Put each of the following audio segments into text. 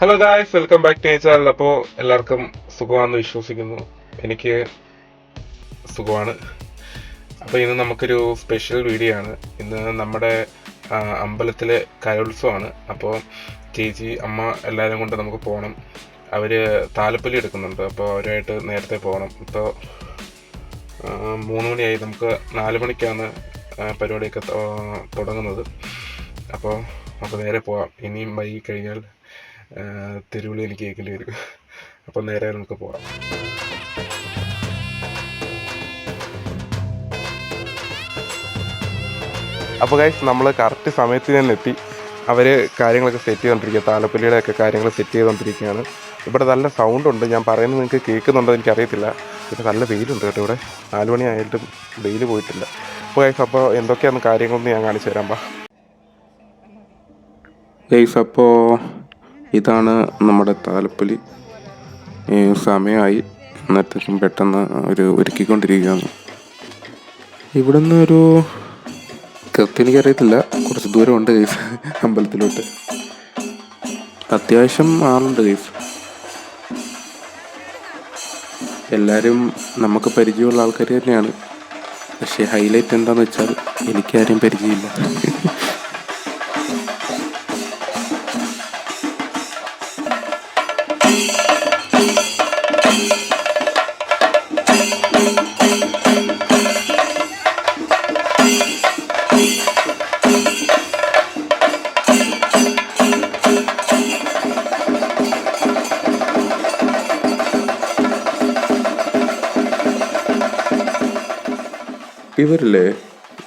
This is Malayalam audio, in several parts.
Hello guys, welcome back to channel. അപ്പോൾ എല്ലാവർക്കും സുഖമാണെന്ന് വിശ്വസിക്കുന്നു. എനിക്ക് സുഖമാണ്. അപ്പോൾ ഇന്ന് നമുക്കൊരു സ്പെഷ്യൽ വീഡിയോ ആണ്. ഇന്ന് നമ്മുടെ അമ്പലത്തിലെ കലോത്സവമാണ്. അപ്പോൾ ചേച്ചി, അമ്മ എല്ലാവരും കൊണ്ട് നമുക്ക് പോകണം. അവർ താലപ്പൊലി എടുക്കുന്നുണ്ട്. അപ്പോൾ അവരുമായിട്ട് നേരത്തെ പോകണം. ഇപ്പോൾ 3 മണിയായി. നമുക്ക് 4 മണിക്കാണ് പരിപാടിയൊക്കെ തുടങ്ങുന്നത്. അപ്പോൾ നമുക്ക് നേരെ പോകാം. ഇനിയും വൈകി കഴിഞ്ഞാൽ തെരുവിളി എനിക്ക് കേൾക്കേണ്ടി വരും. അപ്പം നേരെ നമുക്ക് പോകാം. അപ്പോൾ ഗൈസ്, നമ്മൾ കറക്റ്റ് സമയത്ത് തന്നെ എത്തി. അവർ കാര്യങ്ങളൊക്കെ സെറ്റ് ചെയ്തുകൊണ്ടിരിക്കുക, താലപ്പൊലിയുടെ ഒക്കെ കാര്യങ്ങൾ സെറ്റ് ചെയ്തുകൊണ്ടിരിക്കുകയാണ്. ഇവിടെ നല്ല സൗണ്ട് ഉണ്ട്. ഞാൻ പറയുന്നത് നിങ്ങൾക്ക് കേൾക്കുന്നുണ്ടോ എനിക്കറിയത്തില്ല. പിന്നെ നല്ല വെയിലുണ്ട് കേട്ടോ. ഇവിടെ 4 മണി ആയിട്ടും വെയിൽ പോയിട്ടില്ല. അപ്പോൾ ഗൈസ്, അപ്പോൾ എന്തൊക്കെയാണ് കാര്യങ്ങളെന്ന് ഞാൻ കാണിച്ചു തരാം. ഗൈസ്, അപ്പോൾ ഇതാണ് നമ്മുടെ താലപ്പൊലി. സമയമായി, അന്നേരത്തേക്കും പെട്ടെന്ന് ഒരുക്കിക്കൊണ്ടിരിക്കുകയാണ്. ഇവിടെ നിന്ന് ഒരു കൃത്യം എനിക്കറിയത്തില്ല, കുറച്ച് ദൂരമുണ്ട് ഗൈസ് അമ്പലത്തിലോട്ട്. അത്യാവശ്യം ആളുണ്ട് ഗൈസ്. എല്ലാവരും നമുക്ക് പരിചയമുള്ള ആൾക്കാർ തന്നെയാണ്. പക്ഷേ ഹൈലൈറ്റ് എന്താണെന്ന് വെച്ചാൽ എനിക്കാരും പരിചയമില്ല.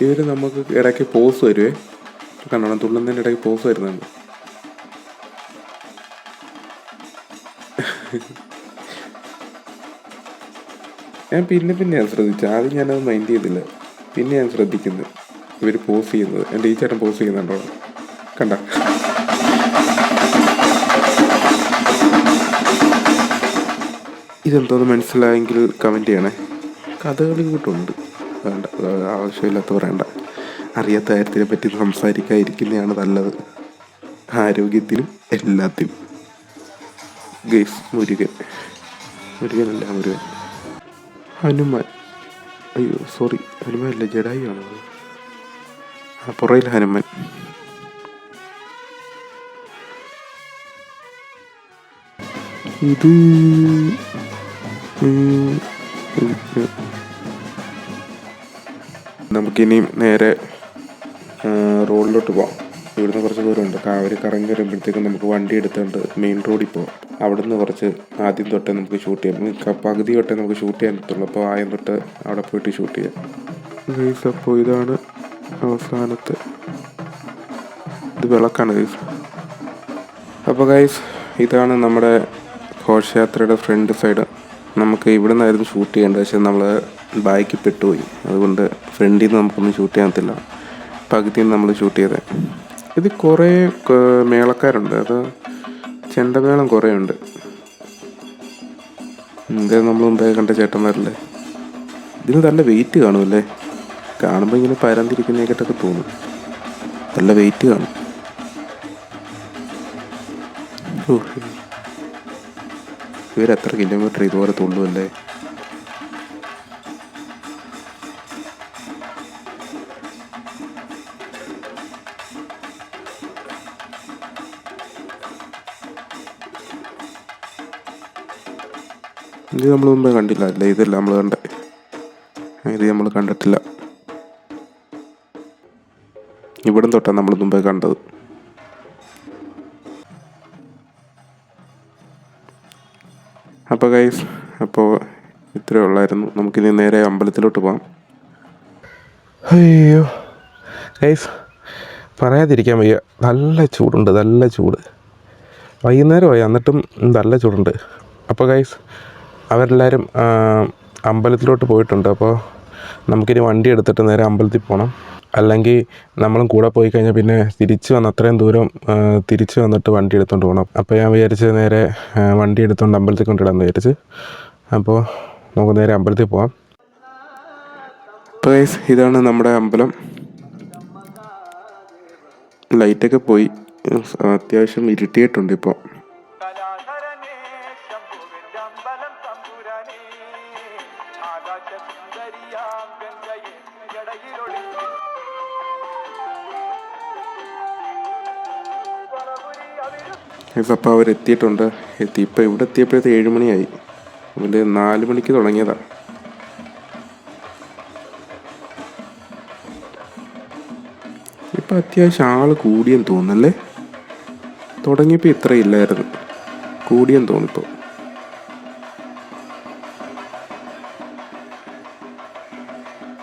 ഇവർ നമുക്ക് ഇടയ്ക്ക് പോസ് വരുവേ. കണ്ടോണം, തുള്ളുന്നതിൻ്റെ ഇടയ്ക്ക് പോസ് വരുന്നുണ്ട്. ഞാൻ പിന്നെയാണ് ശ്രദ്ധിച്ചത്. ആദ്യം ഞാനത് മൈൻഡ് ചെയ്തില്ല. പിന്നെ ഞാൻ ശ്രദ്ധിക്കുന്നത് ഇവർ പോസ് ചെയ്യുന്നത്. എൻ്റെ ഈ ചേട്ടൻ പോസ് ചെയ്യുന്നുണ്ടോ കണ്ട. ഇതെന്തോന്ന് മനസ്സിലായെങ്കിൽ കമൻറ്റ് ചെയ്യണേ. കഥകളി കൂട്ടുണ്ട്, വേണ്ട, ആവശ്യമില്ലാത്ത പറയണ്ട. അറിയാത്ത കാര്യത്തിനെ പറ്റി സംസാരിക്കാതിരിക്കുന്നതാണ് നല്ലത്, ആരോഗ്യത്തിനും എല്ലാത്തിനും. ഗൈസ്, മുരുകനല്ല, മുരുകൻ. ഹനുമാൻ, അയ്യോ സോറി, ഹനുമാൻ അല്ല, ജഡായു ആണ്. പുറയിൽ ഹനുമാൻ. ഇത് നമുക്കിനിയും നേരെ റോഡിലോട്ട് പോകാം. ഇവിടുന്ന് കുറച്ച് ദൂരമുണ്ട്. അവർ കറങ്ങി വരുമ്പോഴത്തേക്കും നമുക്ക് വണ്ടി എടുത്തുകൊണ്ട് മെയിൻ റോഡിൽ പോകാം. അവിടെ നിന്ന് കുറച്ച് ആദ്യം തൊട്ടേ നമുക്ക് ഷൂട്ട് ചെയ്യാം. പകുതി തൊട്ടേ നമുക്ക് ഷൂട്ട് ചെയ്യാൻ പറ്റുള്ളൂ. അപ്പോൾ ആദ്യം തൊട്ട് അവിടെ പോയിട്ട് ഷൂട്ട് ചെയ്യാം. ഗൈസ്, അപ്പോൾ ഇതാണ് അവസാനത്തെ, ഇത് വിളക്കാണ് ഗൈസ്. അപ്പോൾ ഗൈസ്, ഇതാണ് നമ്മുടെ ഘോഷയാത്രയുടെ ഫ്രണ്ട് സൈഡ്. നമുക്ക് ഇവിടെ നിന്നായിരുന്നു ഷൂട്ട് ചെയ്യേണ്ടത്. പക്ഷേ നമ്മൾ ബാക്ക് പെട്ടുപോയി. അതുകൊണ്ട് ഫ്രണ്ടിൽ നിന്ന് നമുക്കൊന്നും ഷൂട്ട് ചെയ്യാൻ പറ്റില്ല. പകുതിയിൽ നിന്ന് നമ്മൾ ഷൂട്ട് ചെയ്തത്. ഇത് കുറേ മേളക്കാരുണ്ട്. അത് ചെണ്ടമേളം കുറേ ഉണ്ട്. ഇത് നമ്മൾ മുമ്പേ കണ്ട ചേട്ടന്മാരല്ലേ. ഇതിന് നല്ല വെയിറ്റ് കാണുമല്ലേ. കാണുമ്പോൾ ഇങ്ങനെ പരന്നിരിക്കുന്നതിനെക്കാട്ടൊക്കെ തോന്നും. നല്ല വെയിറ്റ് കാണും. ഇവരെത്ര കിലോമീറ്റർ ഇതുപോലെ തുള്ളുമല്ലേ. ഇത് നമ്മൾ മുമ്പേ കണ്ടില്ല അല്ലേ. ഇതല്ല നമ്മൾ കണ്ടേ. ഇത് നമ്മൾ കണ്ടിട്ടില്ല. ഇവിടം തൊട്ടാണ് നമ്മൾ മുമ്പേ കണ്ടത്. അപ്പോൾ ഗൈസ്, അപ്പോൾ ഇത്രയേ ഉള്ളായിരുന്നു. നമുക്കിനി നേരെ അമ്പലത്തിലോട്ട് പോകാം. അയ്യോ ഗൈസ്, പറയാതിരിക്കാൻ വയ്യ. നല്ല ചൂടുണ്ട്, നല്ല ചൂട്. വൈകുന്നേരമായി, എന്നിട്ടും നല്ല ചൂടുണ്ട്. അപ്പോൾ ഗൈസ്, അവരെല്ലാവരും അമ്പലത്തിലോട്ട് പോയിട്ടുണ്ട്. അപ്പോൾ നമുക്കിനി വണ്ടി എടുത്തിട്ട് നേരെ അമ്പലത്തിൽ പോകണം. അല്ലെങ്കിൽ നമ്മളും കൂടെ പോയി കഴിഞ്ഞാൽ പിന്നെ തിരിച്ച് വന്ന് അത്രയും ദൂരം തിരിച്ച് വന്നിട്ട് വണ്ടി എടുത്തുകൊണ്ട് പോകണം. അപ്പോൾ ഞാൻ വിചാരിച്ച് നേരെ വണ്ടി എടുത്തുകൊണ്ട് അമ്പലത്തിൽ കൊണ്ടിടാമെന്ന് വിചാരിച്ച്. അപ്പോൾ നമുക്ക് നേരെ അമ്പലത്തിൽ പോകാം. അപ്പോൾ ഗൈസ്, ഇതാണ് നമ്മുടെ അമ്പലം. ലൈറ്റൊക്കെ പോയി, അത്യാവശ്യം ഇരുട്ടിയിട്ടുണ്ട് ഇപ്പോൾ. അപ്പോൾ അവരെത്തിയിട്ടുണ്ട്. ഇപ്പോൾ ഇവിടെ എത്തിയപ്പോഴത്തെ 7 മണിയായി. അവൻ്റെ 4 മണിക്ക് തുടങ്ങിയതാണ്. ഇപ്പം അത്യാവശ്യം ആൾ കൂടിയെന്ന് തോന്നുന്നല്ലേ. തുടങ്ങിയപ്പോൾ ഇത്ര ഇല്ലായിരുന്നു, കൂടിയെന്ന് തോന്നിപ്പോൾ.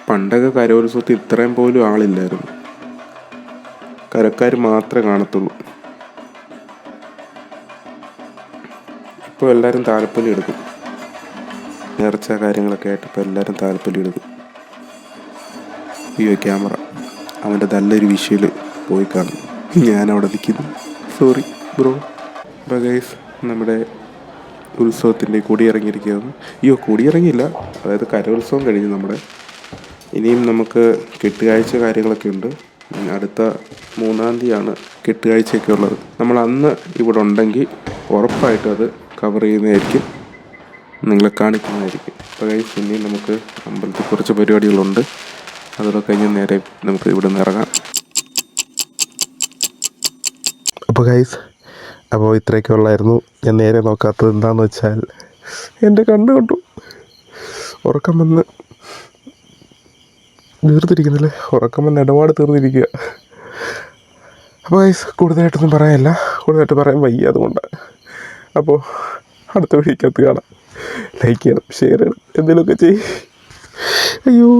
പണ്ടൊക്കെ കരോത്സവത്തിൽ ഇത്രയും പോലും ആളില്ലായിരുന്നു. കരക്കാർ മാത്രമേ കാണത്തുള്ളൂ. ഇപ്പോൾ എല്ലാവരും താലപ്പൊലി എടുക്കും. നേർച്ച കാര്യങ്ങളൊക്കെ ആയിട്ട് ഇപ്പോൾ എല്ലാവരും താലപ്പൊലി എടുക്കും. അയ്യോ, ക്യാമറ അവൻ്റെ നല്ലൊരു വിഷ്വൽ പോയി കാണും. ഞാനവിടെ നിൽക്കുന്നു, സോറി ബ്രോ. അപ്പോൾ ഗൈസ്, നമ്മുടെ ഉത്സവത്തിൻ്റെ കൊടിയിറങ്ങിയിരിക്കുകയാണ്. അയ്യോ, കൊടിയിറങ്ങിയില്ല, അതായത് കരോത്സവം കഴിഞ്ഞു നമ്മുടെ. ഇനിയും നമുക്ക് കെട്ടുകാഴ്ച കാര്യങ്ങളൊക്കെ ഉണ്ട്. അടുത്ത 3-ാം തീയതിയാണ് കെട്ടുകാഴ്ചയൊക്കെ ഉള്ളത്. നമ്മൾ അന്ന് ഇവിടെ ഉണ്ടെങ്കിൽ ഉറപ്പായിട്ടും അത് കവർ ചെയ്യുന്നതായിരിക്കും, നിങ്ങളെ കാണിക്കുന്നതായിരിക്കും. അപ്പോൾ ഗൈസ്, ഇനിയും നമുക്ക് അമ്പലത്തിൽ കുറച്ച് പരിപാടികളുണ്ട്. അതൊക്കെ കഴിഞ്ഞ് നേരെ നമുക്ക് ഇവിടെ നിന്ന് ഇറങ്ങാം. അപ്പോൾ ഗൈസ്, അപ്പോൾ ഇത്രയൊക്കെ ഉള്ളായിരുന്നു. ഞാൻ നേരെ നോക്കാത്തത് എന്താണെന്ന് വെച്ചാൽ എൻ്റെ കണ്ണ് കണ്ടു. ഉറക്കം വന്ന് തീർത്തിരിക്കുന്നില്ലേ, ഉറക്കം വന്ന് ഇടപാട് തീർന്നിരിക്കുക. അപ്പോൾ ഗൈസ്, കൂടുതലായിട്ടൊന്നും പറയാനില്ല, കൂടുതലായിട്ട് പറയാൻ വയ്യ, അതുകൊണ്ടാണ്. അപ്പോൾ അടുത്ത വീഡിയോക്കകത്ത് കാണാം. ലൈക്ക് ചെയ്യണം, ഷെയർ ചെയ്യണം, എന്തെങ്കിലുമൊക്കെ ചെയ്യും. അയ്യോ.